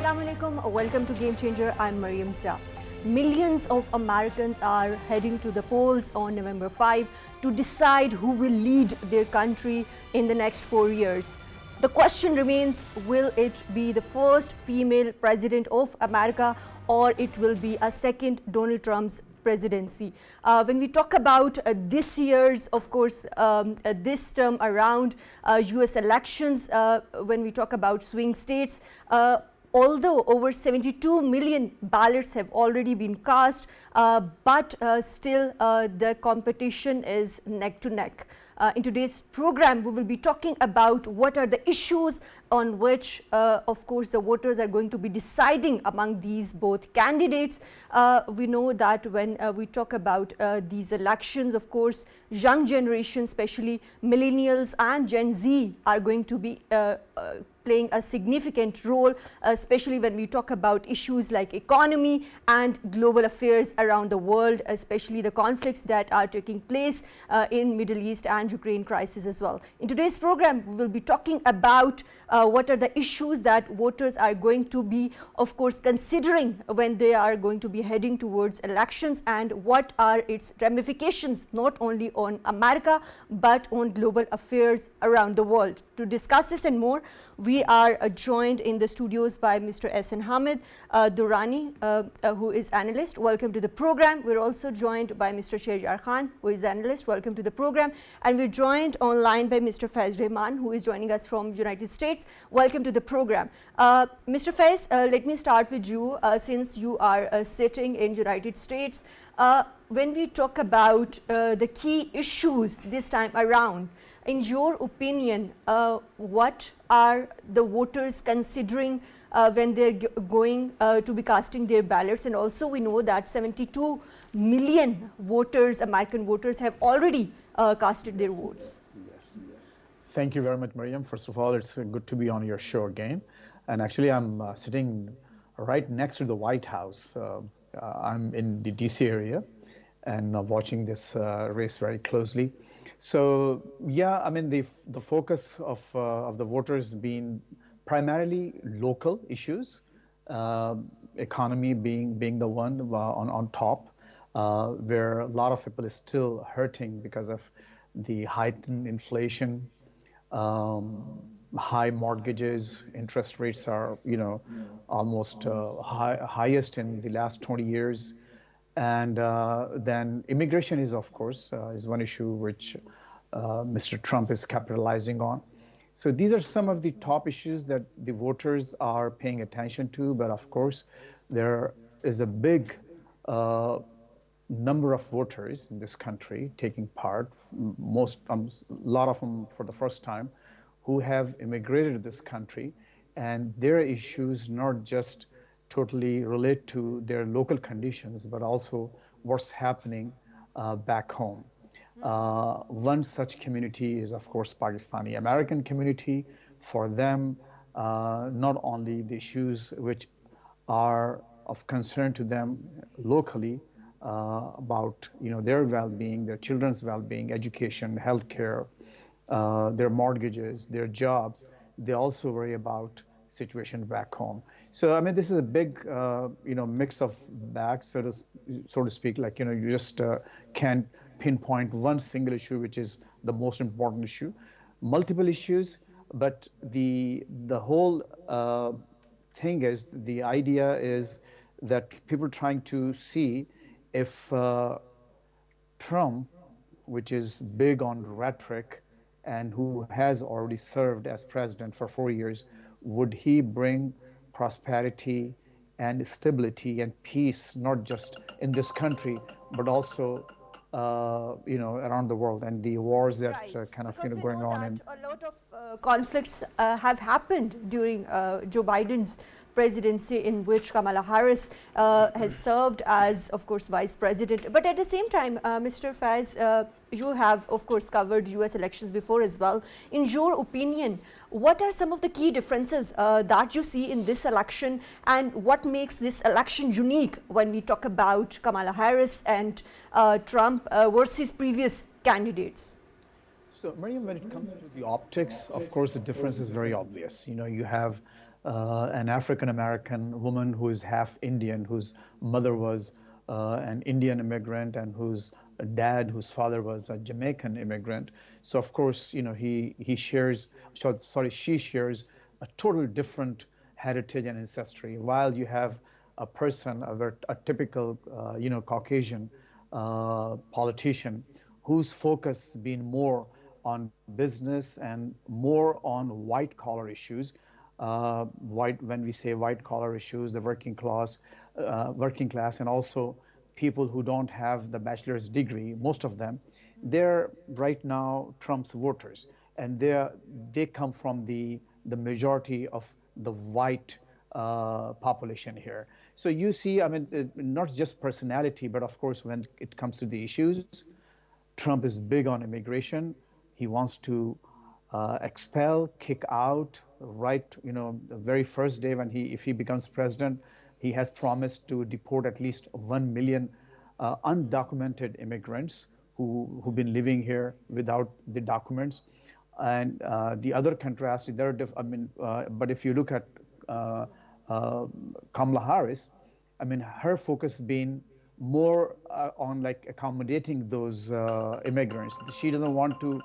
Assalamu alaikum. Welcome to Game Changer. I'm Maryam Zia. Millions of Americans are heading to the polls on November 5 to decide who will lead their country in the next 4 years. The question remains, will it be the first female president of America, or it will be a second Donald Trump's presidency? When we talk about this year's, of course, this term around US elections, when we talk about swing states, although over 72 million ballots have already been cast, but still the competition is neck to neck. In today's program, we will be talking about what are the issues on which, of course, the voters are going to be deciding among these both candidates. We know that when we talk about these elections, of course, young generation, especially millennials and Gen Z, are going to be playing a significant role, especially when we talk about issues like economy and global affairs around the world, especially the conflicts that are taking place in Middle East and Ukraine crisis as well. In today's program, we will be talking about what are the issues that voters are going to be, of course, considering when they are going to be heading towards elections, and what are its ramifications not only on America but on global affairs around the world. To discuss this and more, we are joined in the studios by Mr. Ahsan Hamid, Durrani, who is analyst. Welcome to the program. We're also joined by Mr. Sheharyar, who is analyst. Welcome to the program. And we're joined online by Mr. Faiz Rehman, who is joining us from United States. Welcome to the program. Mr. Faiz, let me start with you, since you are sitting in United States. When we talk about the key issues this time around, in your opinion, what are the voters considering when they're going to be casting their ballots? And also we know that 72 million voters, American voters, have already casted their votes. Yes. Thank you very much, Maryam. First of all, it's good to be on your show again. And actually, I'm sitting right next to the White House. I'm in the DC area and watching this race very closely. So yeah, I mean, the focus of the voters being primarily local issues, economy being the one on top, where a lot of people is still hurting because of the heightened inflation, high mortgages, interest rates are almost highest in the last 20 years. And then immigration is, of course, is one issue which Mr. Trump is capitalizing on. So these are some of the top issues that the voters are paying attention to. But of course, there is a big number of voters in this country taking part, a lot of them for the first time, who have immigrated to this country. And their issues not just totally relate to their local conditions, but also what's happening back home. One such community is, of course, Pakistani American community. For them, not only the issues which are of concern to them locally about their well-being, their children's well-being, education, healthcare, their mortgages, their jobs, they also worry about situation back home. So I mean, this is a big mix of bags, so to speak. Like you just can't pinpoint one single issue which is the most important issue. Multiple issues, but the whole thing is, the idea is that people are trying to see if Trump, which is big on rhetoric and who has already served as president for 4 years, would he bring prosperity and stability and peace, not just in this country, but also around the world, and the wars that kind of going on. And a lot of conflicts have happened during Joe Biden's presidency, in which Kamala Harris has served as, of course, vice president. But at the same time, Mr. Faiz, you have, of course, covered US elections before as well. In your opinion, what are some of the key differences that you see in this election, and what makes this election unique when we talk about Kamala Harris and Trump versus previous candidates? So, Maryam, when it comes to the optics, of course, the difference is very obvious. You have an African American woman who is half Indian, whose mother was an Indian immigrant, and whose dad, whose father was a Jamaican immigrant. So of course, he shares, sorry, she shares a total different heritage and ancestry. While you have a person, a typical, Caucasian politician, whose focus been more on business and more on white collar issues. When we say white collar issues, the working class, and also people who don't have the bachelor's degree, most of them, they're right now Trump's voters, and they come from the majority of the white population here. So you see, I mean, not just personality, but of course, when it comes to the issues, Trump is big on immigration. He wants to expel, kick out, right, the very first day if he becomes president, he has promised to deport at least 1 million undocumented immigrants who've been living here without the documents. And the other contrast, but if you look at Kamala Harris, I mean, her focus being more on like accommodating those immigrants. She doesn't want to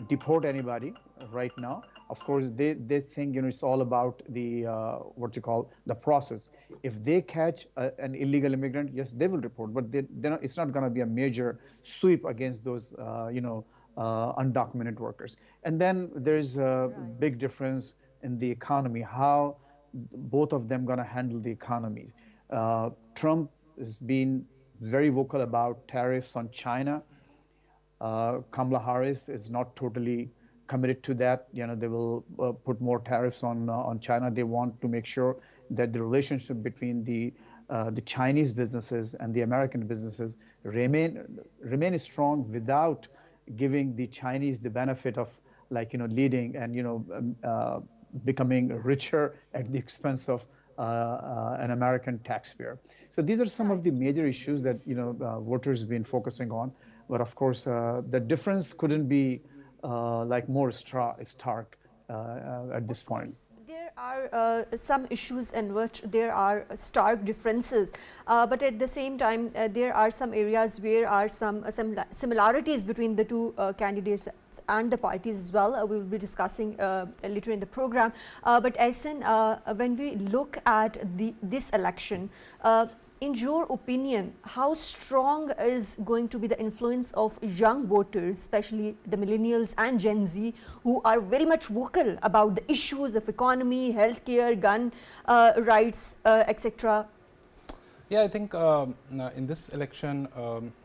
deport anybody right now. Of course, they think it's all about the what you call the process. If they catch an illegal immigrant, yes, they will report, but it's not going to be a major sweep against those undocumented workers. And then there's a big difference in the economy. How both of them going to handle the economies? Trump has been very vocal about tariffs on China. Kamala Harris is not totally committed to that. They will put more tariffs on China. They want to make sure that the relationship between the Chinese businesses and the American businesses remain strong without giving the Chinese the benefit of leading and becoming richer at the expense of an American taxpayer. So these are some of the major issues that voters have been focusing on. But of course, the difference couldn't be more stark at this point. There are some issues in which there are stark differences, but at the same time, there are some areas where are some similarities between the two candidates and the parties as well. We will be discussing later in the program. But Ahsan, when we look at this election, in your opinion, how strong is going to be the influence of young voters, especially the millennials and Gen Z, who are very much vocal about the issues of economy, healthcare, gun rights, etc.? Yeah, I think in this election,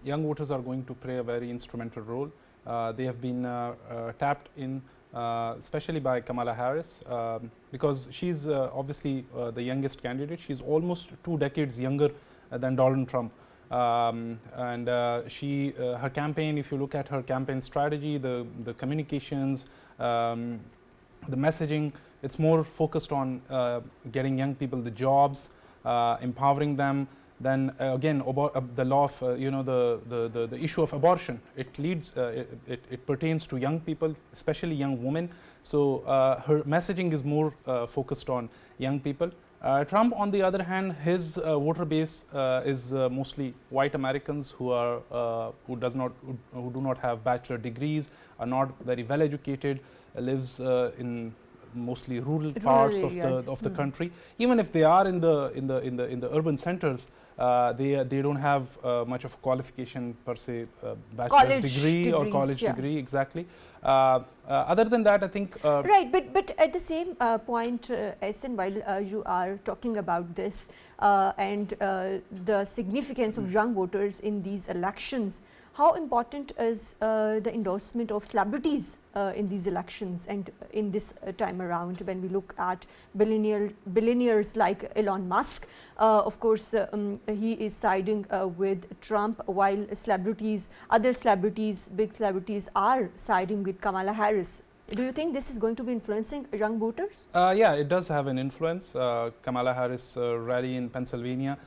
young voters are going to play a very instrumental role. They have been tapped in, especially by Kamala Harris, because she's obviously the youngest candidate. She's almost 2 decades younger than Donald Trump. And her campaign, if you look at her campaign strategy, the communications, the messaging, it's more focused on getting young people the jobs, empowering them. Then again, about the law of the issue of abortion. It leads. It pertains to young people, especially young women. So her messaging is more focused on young people. Trump, on the other hand, his voter base is mostly white Americans who do not have bachelor degrees, are not very well educated, lives in mostly rural parts of the country. Even if they are in the urban centers, they don't have much of qualification per se, bachelor's degree or college degree, exactly. Other than that, I think right, but at the same point, Ahsan, while you are talking about this and the significance of young voters in these elections, how important is the endorsement of celebrities in these elections and in this time around when we look at billionaires like Elon Musk? Of course, he is siding with Trump, while other celebrities, big celebrities are siding with Kamala Harris. Do you think this is going to be influencing young voters? Yeah, it does have an influence. Kamala Harris rally in Pennsylvania.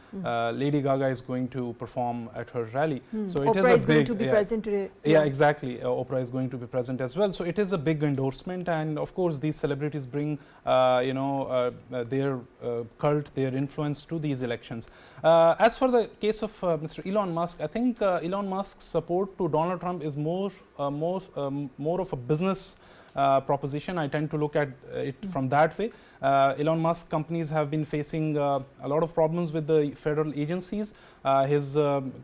Lady Gaga is going to perform at her rally. So it Oprah is a big. Going to be present today. Yeah, exactly. Oprah is going to be present as well. So it is a big endorsement, and of course these celebrities bring, their cult, their influence to these elections. As for the case of Mr. Elon Musk, I think Elon Musk's support to Donald Trump is more of a business proposition. I tend to look at it from that way. Elon Musk companies have been facing a lot of problems with the federal agencies. His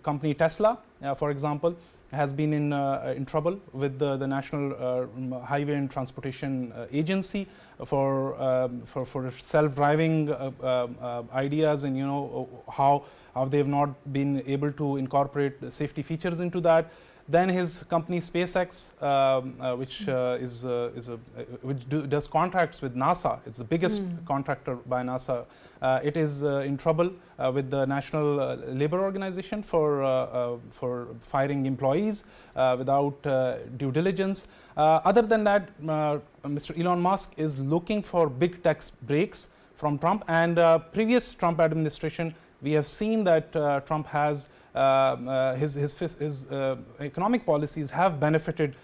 company Tesla, for example, has been in trouble with the National Highway and Transportation Agency for self-driving ideas, and how they have not been able to incorporate the safety features into that. Then his company SpaceX, which does contracts with NASA. It's the biggest contractor by NASA. It is in trouble with the National Labor Organization for firing employees without due diligence. Other than that, Mr. Elon Musk is looking for big tax breaks from Trump, and previous Trump administration, we have seen that Trump has his economic policies have benefited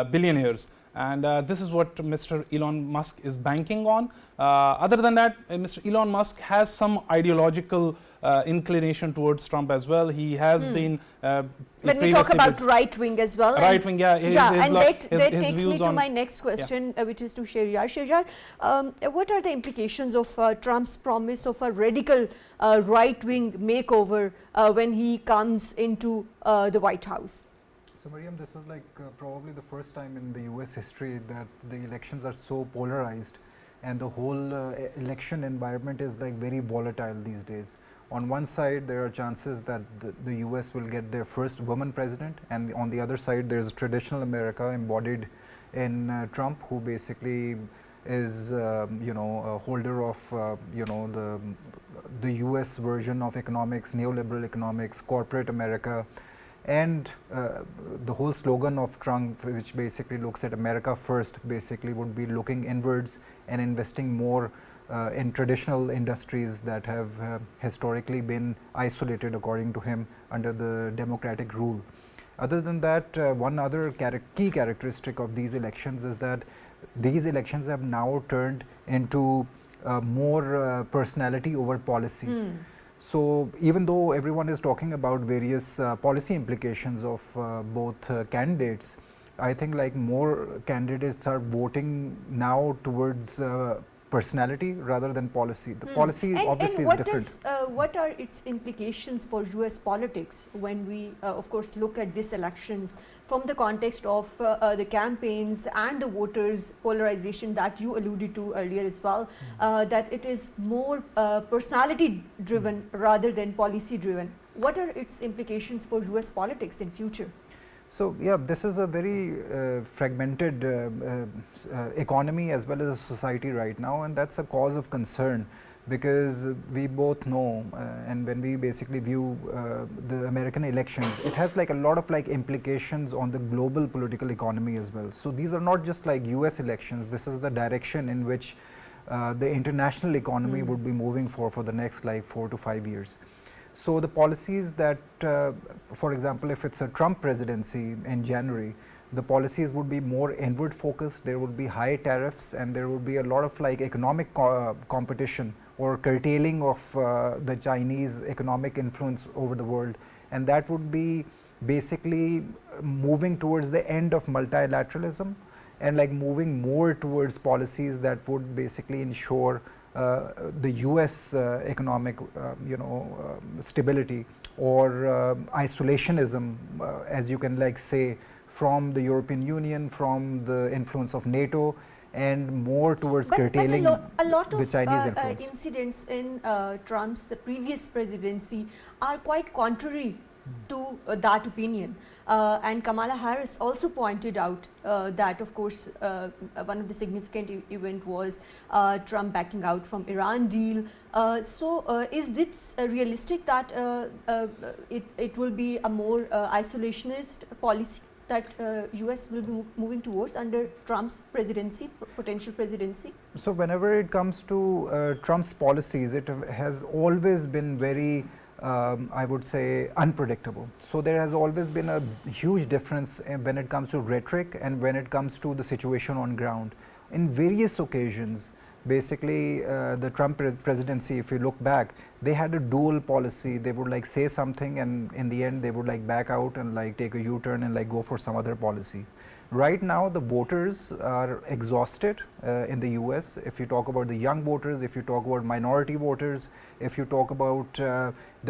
billionaires, and this is what Mr. Elon Musk is banking on. Other than that, Mr. Elon Musk has some ideological inclination towards Trump as well. He has been when we talk about right wing as well. Right wing, yeah. That takes me to my next question, which is to Sheharyar. Sheharyar, what are the implications of Trump's promise of a radical right wing makeover when he comes into the White House? So Maryam, this is like probably the first time in the US history that the elections are so polarized, and the whole election environment is like very volatile these days. On one side, there are chances that the US will get their first woman president, and on the other side, there's traditional America embodied in Trump, who basically is a holder of the US version of economics, neoliberal economics, corporate America, and the whole slogan of Trump, which basically looks at America first, basically would be looking inwards and investing more in traditional industries that have historically been isolated, according to him, under the democratic rule. Other than that, one other key characteristic of these elections is that these elections have now turned into more personality over policy. So even though everyone is talking about various policy implications of both candidates, I think like more candidates are voting now towards personality rather than policy. The policy obviously is different. What are its implications for US politics when we of course look at these elections from the context of the campaigns and the voters polarization that you alluded to earlier as well, that it is more personality driven rather than policy driven? What are its implications for US politics in future? So yeah, this is a very fragmented economy as well as a society right now, and that's a cause of concern, because we both know and when we basically view the American elections, it has like a lot of like implications on the global political economy as well. So these are not just like US elections, this is the direction in which the international economy would be moving for the next like 4 to 5 years. So the policies that, for example, if it's a Trump presidency in January, the policies would be more inward focused, there would be high tariffs, and there would be a lot of like economic competition or curtailing of the Chinese economic influence over the world. And that would be basically moving towards the end of multilateralism and like moving more towards policies that would basically ensure the US economic stability, or isolationism, as you can like say, from the European Union, from the influence of NATO, and more towards curtailing a lot the of Chinese influence. Incidents in Trump's previous presidency are quite contrary to that opinion. And Kamala Harris also pointed out that, of course, one of the significant event was Trump backing out from Iran deal. So is this realistic that it will be a more isolationist policy that US will be moving towards under Trump's presidency, potential presidency? So whenever it comes to Trump's policies, it has always been very, I would say, unpredictable. So there has always been a huge difference when it comes to rhetoric and when it comes to the situation on ground. In various occasions, basically the Trump presidency, if you look back, they had a dual policy. They would like say something, and in the end they would like back out and like take a U-turn and like go for some other policy. Right now the voters are exhausted in the US. If you talk about the young voters, if you talk about minority voters, if you talk about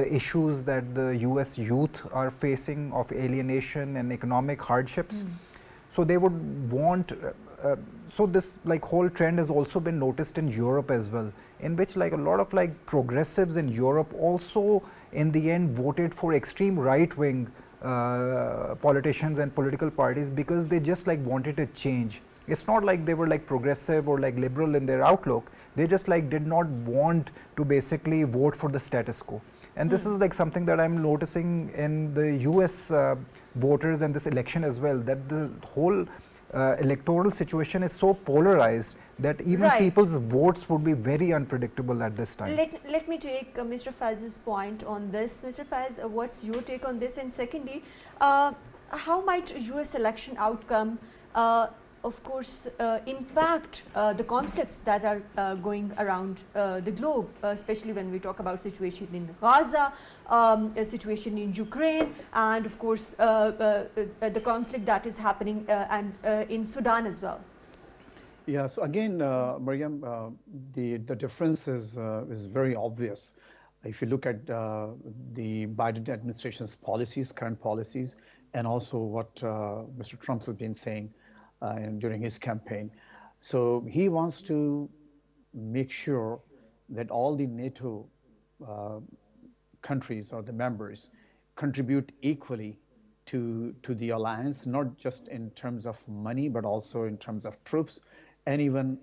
the issues that the US youth are facing of alienation and economic hardships, so they would want so this like whole trend has also been noticed in Europe as well, in which like a lot of like progressives in Europe also in the end voted for extreme right-wing politicians and political parties because they just like wanted a change. It's not like they were like progressive or like liberal in their outlook. They just like did not want to basically vote for the status quo. And this is like something that I'm noticing in the US voters and this election as well, that the whole electoral situation is so polarized that even people's votes would be very unpredictable at this time. Let me take Mr. Faiz's point on this. Mr. Faiz, what's your take on this? And secondly, how might US election outcome of course impact the conflicts that are going around the globe, especially when we talk about situation in Gaza, a situation in Ukraine, and of course the conflict that is happening and in Sudan as well. Yeah, so again, Maryam, the difference is very obvious. If you look at the Biden administration's policies, current policies, and also what Mr. Trump has been saying during his campaign. So he wants to make sure that all the NATO countries or the members contribute equally to the alliance, not just in terms of money, but also in terms of troops, and even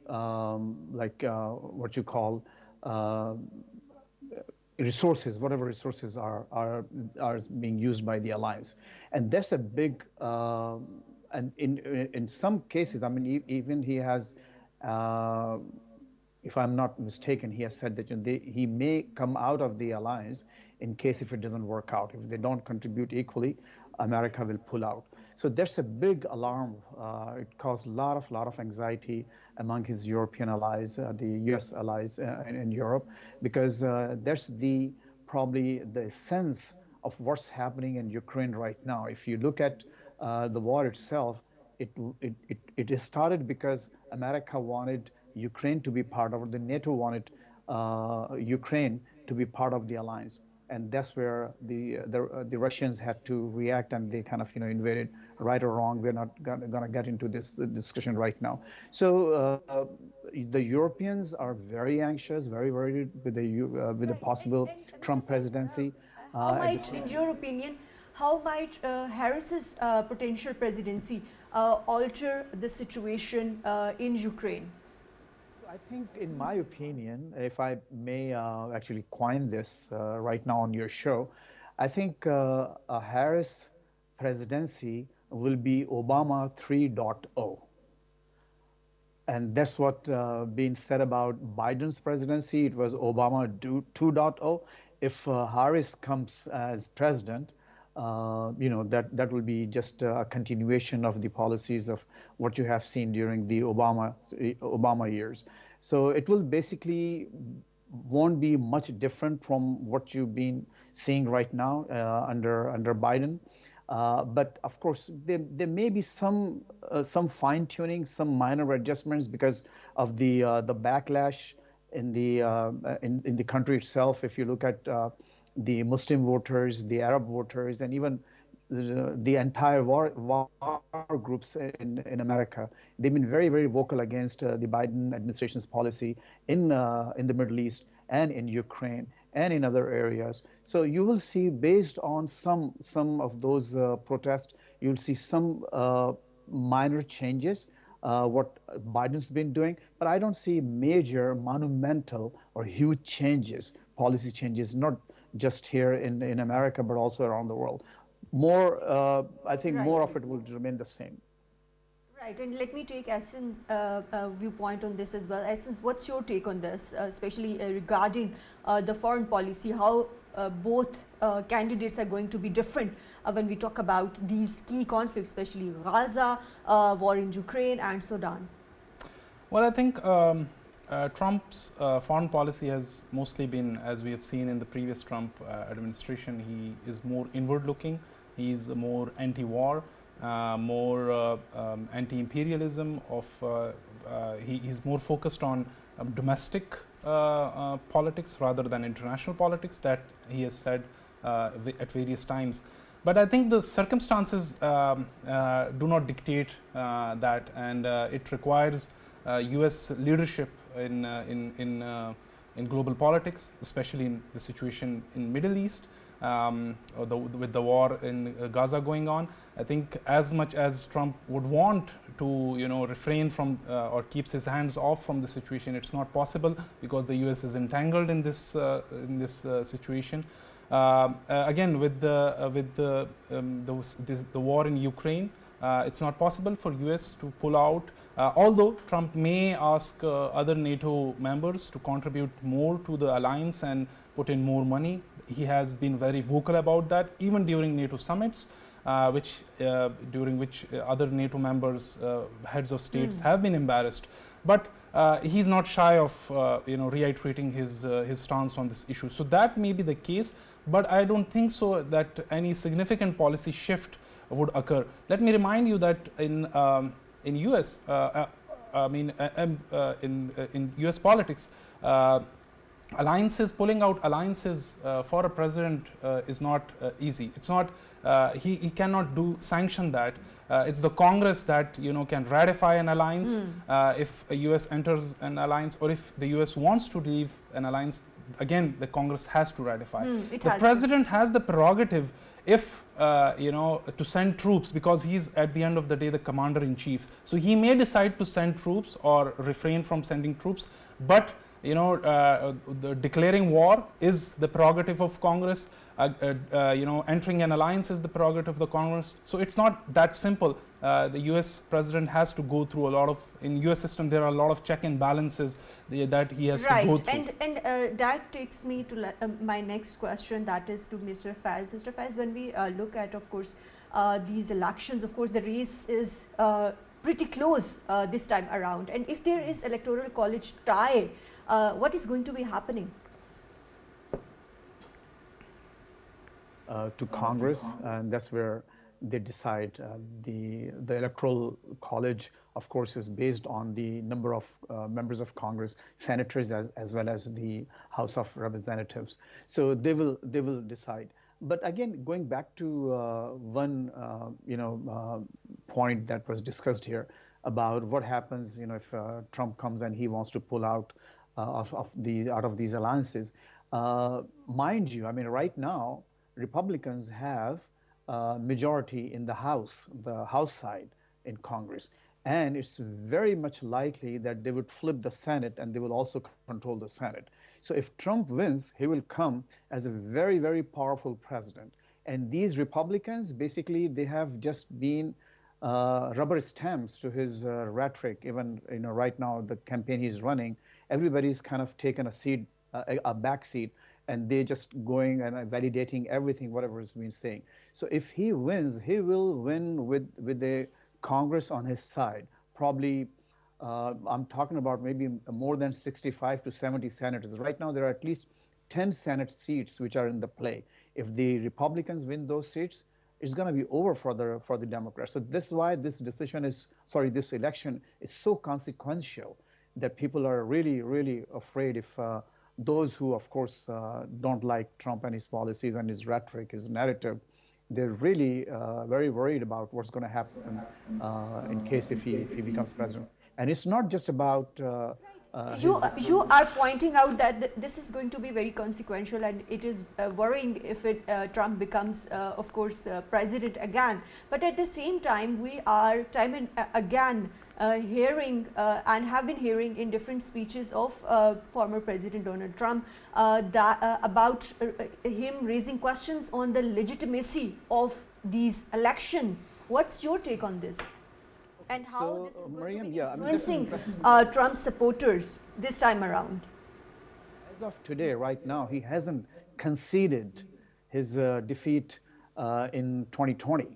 what you call resources, whatever resources are being used by the alliance. And that's a big and in some cases, I mean, even he has, if I'm not mistaken, he has said that he may come out of the alliance in case if it doesn't work out. If they don't contribute equally, America will pull out. So there's a big alarm. It caused a lot of anxiety among his European allies, the US allies in Europe, because that's probably the sense of what's happening in Ukraine right now. If you look at the war itself, it started because America wanted Ukraine to be part of it. The NATO wanted Ukraine to be part of the alliance, and that's where the Russians had to react, and they kind of invaded. Right or wrong, we're not going to get into this discussion right now. So the Europeans are very anxious, very worried with the possible Trump presidency. How might, in your opinion, how might Harris's potential presidency alter the situation in Ukraine? I think, in my opinion, if I may actually coin this right now on your show, I think a Harris presidency will be Obama 3.0. And that's what being said about Biden's presidency. It was Obama 2.0. If Harris comes as president, that will be just a continuation of the policies of what you have seen during the Obama years. So it will basically won't be much different from what you've been seeing right now under Biden. But of course, there may be some fine tuning, some minor adjustments because of the backlash in the country itself. If you look at the Muslim voters, the Arab voters, and even the entire war groups in America, they've been very, very vocal against the Biden administration's policy in the Middle East and in Ukraine and in other areas. So you will see, based on some of those protests, you'll see some minor changes, what Biden's been doing, but I don't see major, monumental, or huge changes, policy changes, not just here in America, but also around the world. more, I think more Right. of it will remain the same. Right, and let me take Ahsan's viewpoint on this as well. Ahsan, what's your take on this, especially regarding the foreign policy, how both candidates are going to be different when we talk about these key conflicts, especially Gaza, war in Ukraine and Sudan? Well, I think Trump's foreign policy has mostly been, as we have seen in the previous Trump administration, he is more inward looking, he is more anti-war, more anti-imperialism. He's more focused on domestic politics rather than international politics, that he has said at various times. But I think the circumstances do not dictate that, and it requires U.S. leadership in global politics, especially in the situation in Middle East. With the war in Gaza going on, I think as much as Trump would want to, refrain from or keeps his hands off from the situation, it's not possible because the U.S. is entangled in this situation. Again, with the war in Ukraine, it's not possible for U.S. to pull out. Although Trump may ask other NATO members to contribute more to the alliance and put in more money. He has been very vocal about that, even during NATO summits, during which other NATO members, heads of states, have been embarrassed. But he's not shy of reiterating his stance on this issue. So that may be the case, but I don't think so that any significant policy shift would occur. Let me remind you that in U.S. In U.S. politics, pulling out alliances for a president is not easy. It's not, he cannot sanction that. It's the Congress that can ratify an alliance if a U.S. enters an alliance, or if the U.S. wants to leave an alliance. Again, the Congress has to ratify. The president has the prerogative, if to send troops, because he's at the end of the day the commander-in-chief. So he may decide to send troops or refrain from sending troops, but the declaring war is the prerogative of Congress. Entering an alliance is the prerogative of the Congress. So it's not that simple. The U.S. president has to go through a lot of, in U.S. system there are a lot of check and balances that he has to go through. And that takes me to my next question, that is to Mr. Faiz. Mr. Faiz, when we look at, of course, these elections, of course, the race is pretty close this time around. And if there is electoral college tie, what is going to be happening? To Congress, and that's where they decide. The electoral college, of course, is based on the number of members of Congress, senators, as well as the House of Representatives. So they will decide. But again, going back to one point that was discussed here about what happens, if Trump comes and he wants to pull out out of these alliances. Mind you, I mean, right now, Republicans have a majority in the House side in Congress. And it's very much likely that they would flip the Senate, and they will also control the Senate. So if Trump wins, he will come as a very, very powerful president. And these Republicans, basically, they have just been rubber stamps to his rhetoric. Even right now, the campaign he's running, everybody's kind of taken a back seat, and they're just going and validating everything, whatever is being saying. So if he wins, he will win with the Congress on his side. Probably, I'm talking about maybe more than 65 to 70 senators. Right now, there are at least 10 Senate seats which are in the play. If the Republicans win those seats, it's going to be over for the Democrats. So this is why this election is so consequential, that people are really, really afraid if those who, of course, don't like Trump and his policies and his rhetoric, his narrative, they're really very worried about what's going to happen in case if he becomes president. And it's not just about you are pointing out that this is going to be very consequential, and it is worrying if Trump becomes, of course, president again. But at the same time, we are time and again hearing and have been hearing in different speeches of former President Donald Trump about him raising questions on the legitimacy of these elections. What's your take on this? And how So, this is going Maryam, to be yeah, I mean, this is influencing Trump supporters this time around? as of today, right now, he hasn't conceded his defeat in 2020.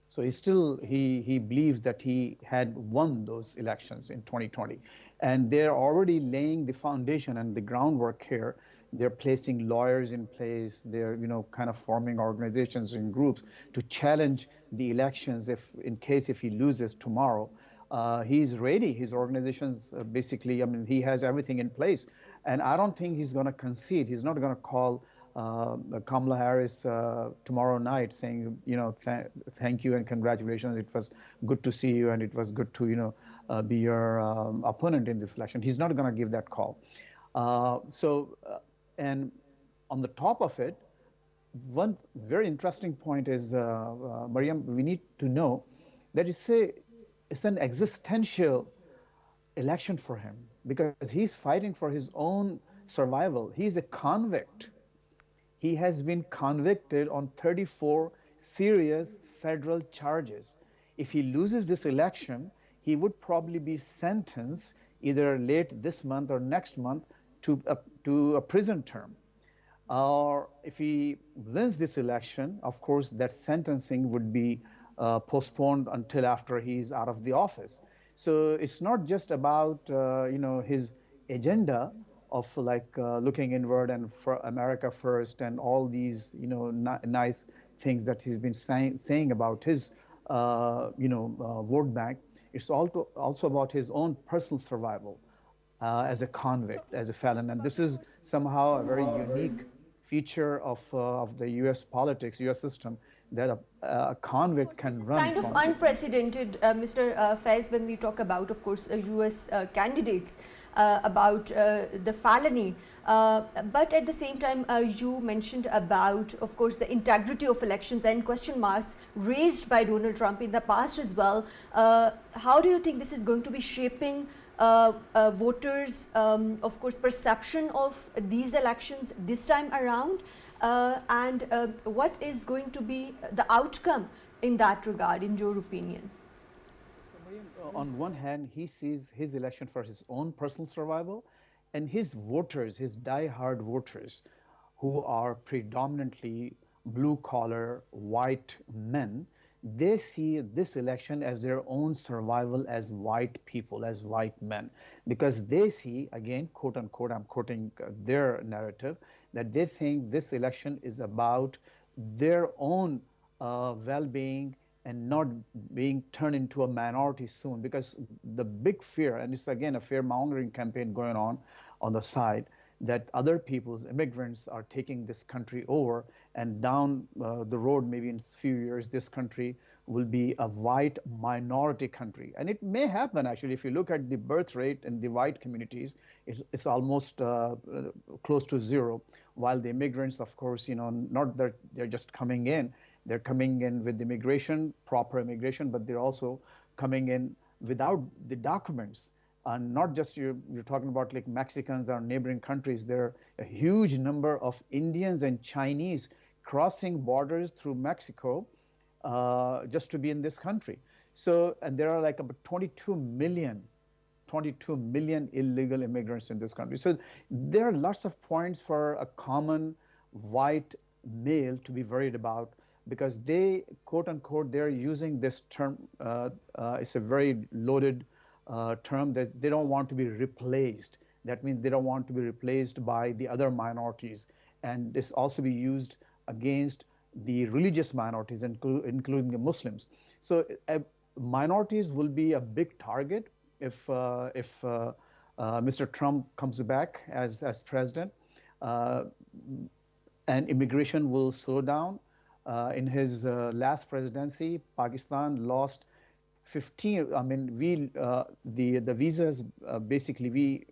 So he believes that he had won those elections in 2020, and they're already laying the foundation and the groundwork here. They're placing lawyers in place. They're kind of forming organizations and groups to challenge the elections if he loses tomorrow. He's ready. His organizations basically, I mean, he has everything in place. And I don't think he's going to concede. He's not going to call Kamala Harris tomorrow night saying, thank you and congratulations. It was good to see you, and it was good to, be your opponent in this election. He's not going to give that call. And on the top of it, one very interesting point is, Maryam, we need to know that it's an existential election for him because he's fighting for his own survival. He's a convict. He has been convicted on 34 serious federal charges. If he loses this election, he would probably be sentenced either late this month or next month to a prison term. Or if he wins this election, of course, that sentencing would be postponed until after he's out of the office. So it's not just about his agenda of looking inward and for America first and all these nice things that he's been saying about his vote bank. It's also about his own personal survival as a convict, as a felon, and this is somehow a very unique feature of the U.S. politics, U.S. system, that a convict can run Kind of from. unprecedented, Mr. Faiz, when we talk about, of course, U.S. Candidates, about the felony. But at the same time, you mentioned about, of course, the integrity of elections and question marks raised by Donald Trump in the past as well. How do you think this is going to be shaping voters, of course, perception of these elections this time around? And what is going to be the outcome in that regard, in your opinion? On one hand, he sees his election for his own personal survival, and his voters, his die-hard voters, who are predominantly blue-collar white men, they see this election as their own survival as white people, as white men, because they see, again, quote unquote, I'm quoting their narrative, that they think this election is about their own well-being and not being turned into a minority soon. Because the big fear, and it's again a fear-mongering campaign going on the side, that other people's immigrants are taking this country over, and down the road, maybe in a few years, this country will be a white minority country. And it may happen, actually. If you look at the birth rate in the white communities, it's almost close to zero, while the immigrants, of course, not that they're just coming in, they're coming in with immigration, proper immigration, but they're also coming in without the documents. And not just you're talking about like Mexicans or neighboring countries. There are a huge number of Indians and Chinese crossing borders through Mexico just to be in this country. So, and there are like about 22 million illegal immigrants in this country. So there are lots of points for a common white male to be worried about, because they, quote unquote, they're using this term, it's a very loaded term, that they don't want to be replaced. That means they don't want to be replaced by the other minorities. And this also be used against the religious minorities, including the Muslims. So minorities will be a big target if Mr. Trump comes back as president, and immigration will slow down. In his last presidency, Pakistan lost 15. I mean, the visas basically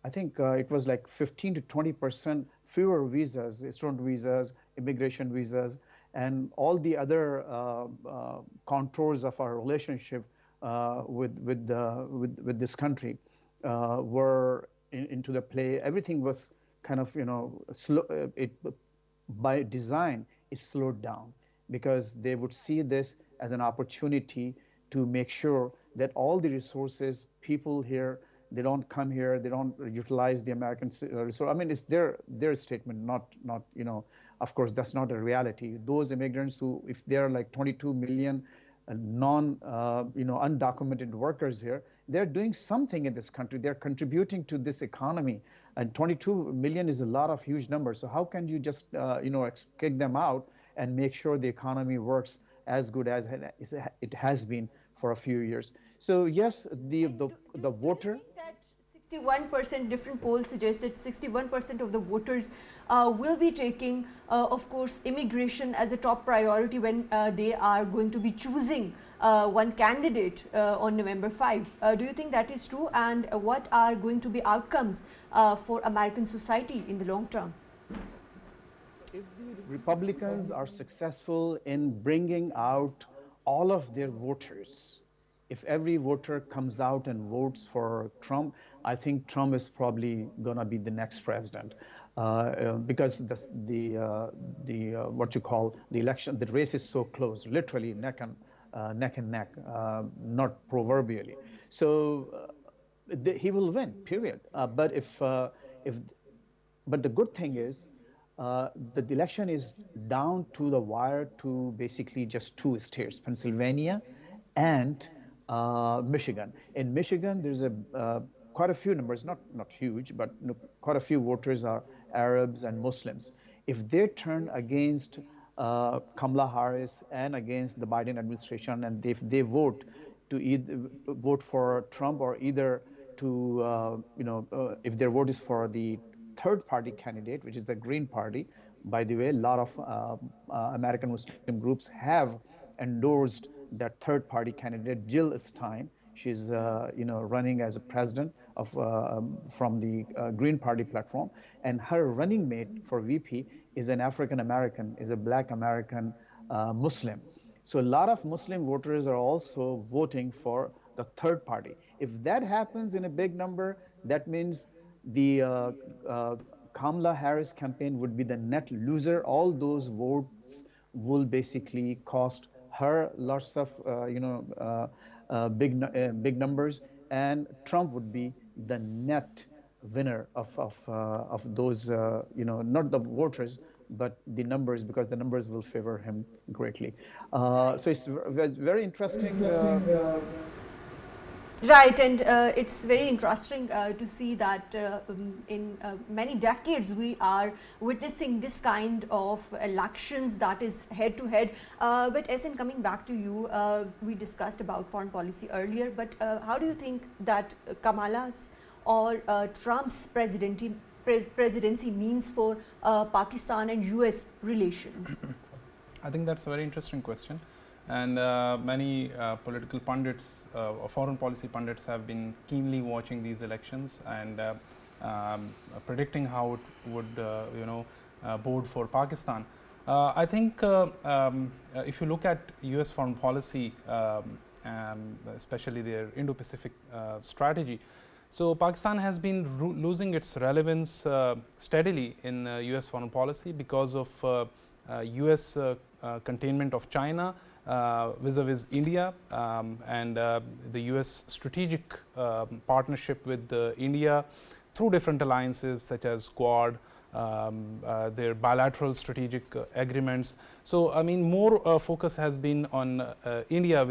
I think it was like 15 to 20% fewer visas, student visas, immigration visas, and all the other contours of our relationship with this country were into the play. Everything was kind of slow. By design, it slowed down. because they would see this as an opportunity to make sure that all the resources, people here, they don't come here, they don't utilize the American resource. I mean, it's their statement, not of course, that's not a reality. Those immigrants who, if there are like 22 million undocumented workers here, they're doing something in this country. They're contributing to this economy, and 22 million is a lot of huge numbers. So how can you just kick them out and make sure the economy works as good as it has been for a few years? So yes, the voter. 61%, different polls suggest that 61% of the voters will be taking, of course, immigration as a top priority when they are going to be choosing one candidate on November 5. Do you think that is true? And what are going to be outcomes for American society in the long term? If the Republicans are successful in bringing out all of their voters, if every voter comes out and votes for Trump, I think Trump is probably going to be the next president, because what you call the election, the race is so close, literally neck and neck, not proverbially. So he will win. Period. But the good thing is, the election is down to the wire to basically just two states, Pennsylvania and Michigan. In Michigan, there's quite a few numbers, not huge, but quite a few voters are Arabs and Muslims. If they turn against Kamala Harris and against the Biden administration, and if they vote to either vote for Trump or either to if their vote is for the third party candidate, which is the Green Party. By the way, a lot of American Muslim groups have endorsed that third party candidate, Jill Stein. She's running as a president of from the Green Party platform, and her running mate for VP is an African American, is a Black American Muslim. So a lot of Muslim voters are also voting for the third party. If that happens in a big number, that means the Kamala Harris campaign would be the net loser. All those votes will basically cost her lots of big numbers, and Trump would be the net winner of those not the voters but the numbers, because the numbers will favor him greatly. So it's very interesting. Right, and it's very interesting to see that in many decades we are witnessing this kind of elections that is head to head. But Ahsan, coming back to you, we discussed about foreign policy earlier, but how do you think that Kamala's or Trump's presidency means for Pakistan and US relations? I think that's a very interesting question. And many political pundits or foreign policy pundits have been keenly watching these elections and predicting how it would bode for Pakistan. I think if you look at US foreign policy, especially their Indo-Pacific strategy, so Pakistan has been losing its relevance steadily in US foreign policy because of US containment of China vis-a-vis India, and the US strategic partnership with India through different alliances such as Quad, their bilateral strategic agreements. So I mean, more focus has been on India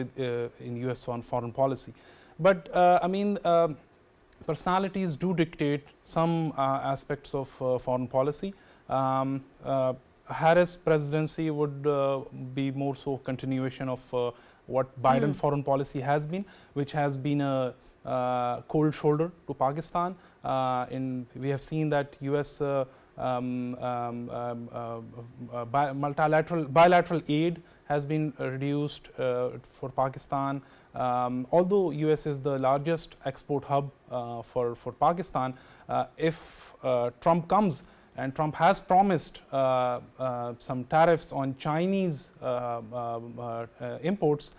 in US on foreign policy. But I mean, personalities do dictate some aspects of foreign policy. Harris presidency would be more so continuation of what Biden foreign policy has been, which has been a cold shoulder to Pakistan. We have seen that US bilateral aid has been reduced for Pakistan. Although US is the largest export hub for Pakistan, if Trump comes, and Trump has promised some tariffs on Chinese imports.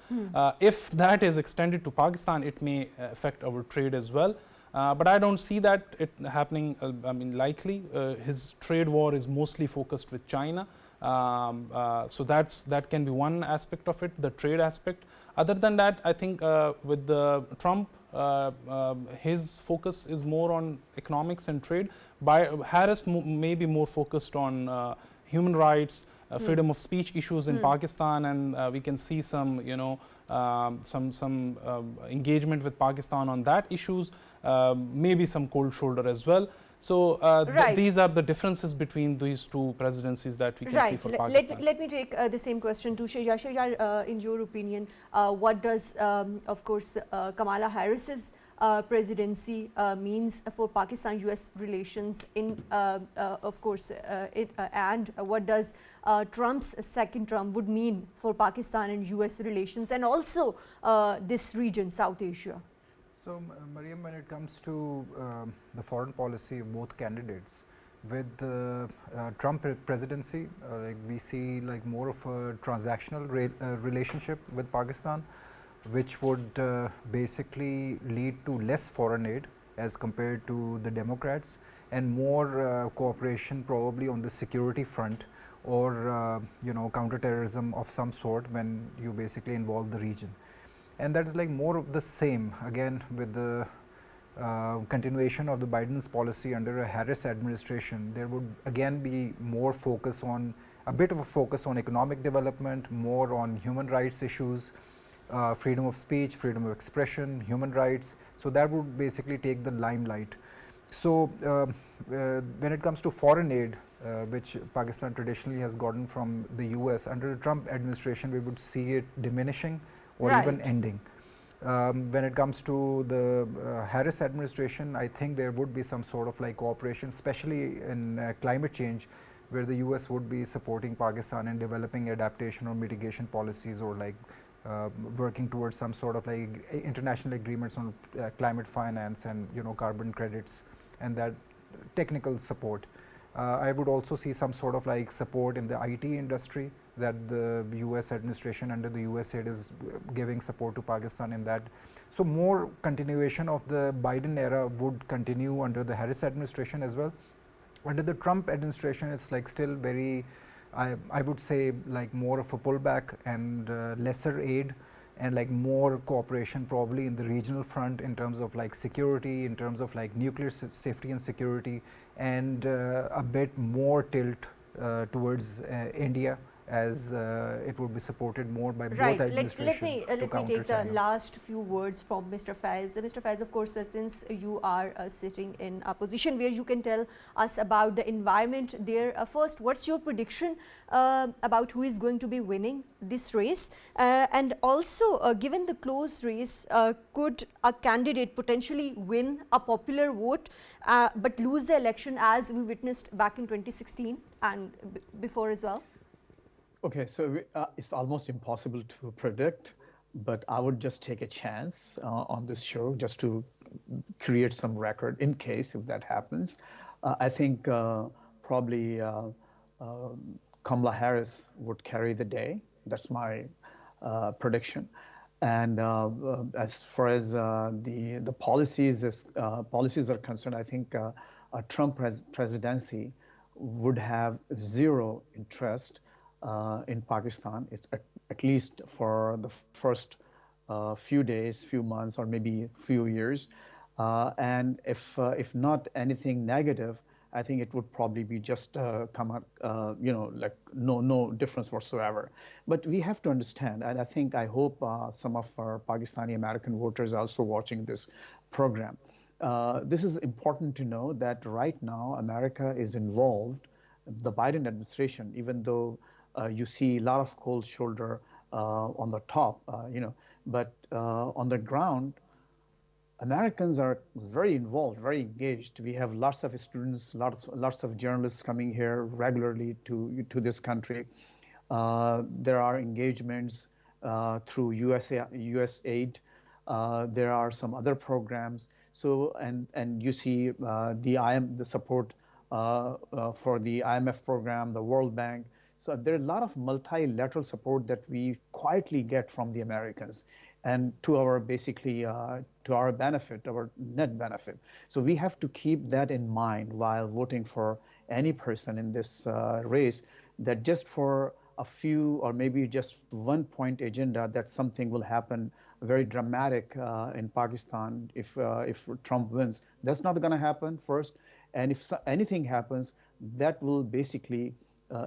If that is extended to Pakistan, it may affect our trade as well. But I don't see that it happening, I mean, likely. His trade war is mostly focused with China. So that can be one aspect of it, the trade aspect. Other than that, I think with Trump, his focus is more on economics and trade. Harris may be more focused on human rights, freedom of speech issues in Pakistan, and we can see some, some engagement with Pakistan on that issues, maybe some cold shoulder as well. So these are the differences between these two presidencies that we can see for Pakistan. Let me take the same question to Sheharyar. Sheharyar, in your opinion, what does, of course, Kamala Harris's presidency means for Pakistan-US relations in, of course, and what does Trump's second term would mean for Pakistan and US relations, and also this region, South Asia? So, Maryam, when it comes to the foreign policy of both candidates, with the Trump presidency, like we see like more of a transactional relationship with Pakistan, which would basically lead to less foreign aid as compared to the Democrats, and more cooperation probably on the security front, or counterterrorism of some sort when you basically involve the region. And that is like more of the same again with the continuation of the Biden's policy under a Harris administration. There would again be more focus on, a bit of a focus on economic development, more on human rights issues, freedom of speech, freedom of expression, human rights. So that would basically take the limelight. So when it comes to foreign aid, which Pakistan traditionally has gotten from the US, under the Trump administration we would see it diminishing or even ending. When it comes to the Harris administration, I think there would be some sort of like cooperation, especially in climate change, where the US would be supporting Pakistan in developing adaptation or mitigation policies, or like working towards some sort of like international agreements on climate finance and carbon credits and that technical support. I would also see some sort of like support in the IT industry, that the US administration under the USAID is giving support to Pakistan in that. So more continuation of the Biden era would continue under the Harris administration as well. Under the Trump administration, it's like still very, I would say like more of a pullback and lesser aid, and like more cooperation probably in the regional front in terms of like security, in terms of like nuclear safety and security, and a bit more tilt towards India, as it would be supported more by both administrations. Let me take the last few words from Mr. Faiz. Mr. Faiz, of course, since you are sitting in a position where you can tell us about the environment there, first, what's your prediction about who is going to be winning this race? And also, given the close race, could a candidate potentially win a popular vote but lose the election, as we witnessed back in 2016 and before as well? Okay, so it's almost impossible to predict, but I would just take a chance on this show just to create some record in case if that happens. I think probably Kamala Harris would carry the day. That's my prediction. And as far as the policies are concerned, I think a Trump presidency would have zero interest in Pakistan. It's at least for the first few days, few months, or maybe few years. And if not anything negative, I think it would probably be just come out, like no difference whatsoever. But we have to understand, and I hope some of our Pakistani American voters are also watching this program. This is important to know that right now America is involved, the Biden administration, even though you see a lot of cold shoulder on the top, but on the ground, Americans are very involved, very engaged. We have lots of students, lots of journalists coming here regularly to this country. There are engagements through USAID. There are some other programs. So and you see the support for the IMF program, the World Bank. So there are a lot of multilateral support that we quietly get from the Americans, and to our basically to our benefit, our net benefit. So we have to keep that in mind while voting for any person in this race, that just for a few or maybe just 1 point agenda that something will happen very dramatic in Pakistan if Trump wins. That's not going to happen first. And if anything happens, that will basically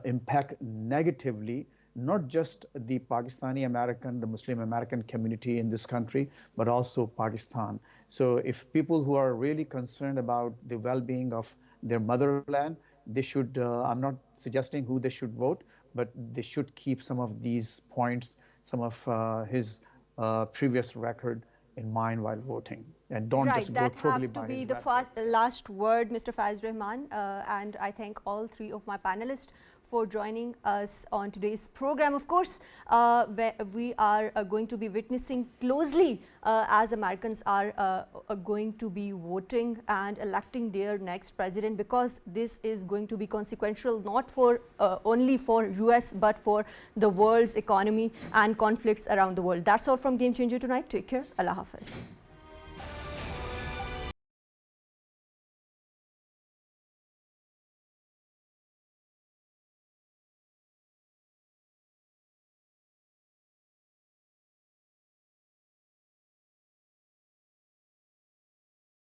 impact negatively not just the Pakistani American, the Muslim American community in this country, but also Pakistan. So if people who are really concerned about the well-being of their motherland, they should, I'm not suggesting who they should vote, but they should keep some of these points, some of his previous record in mind while voting, and don't just go totally by his That have to be the last word, Mr. Faiz Rehman, and I thank all three of my panelists for joining us on today's program. Of course, we are going to be witnessing closely as Americans are going to be voting and electing their next president, because this is going to be consequential not for only for US but for the world's economy and conflicts around the world. That's all from Game Changer tonight. Take care. Allah Hafiz.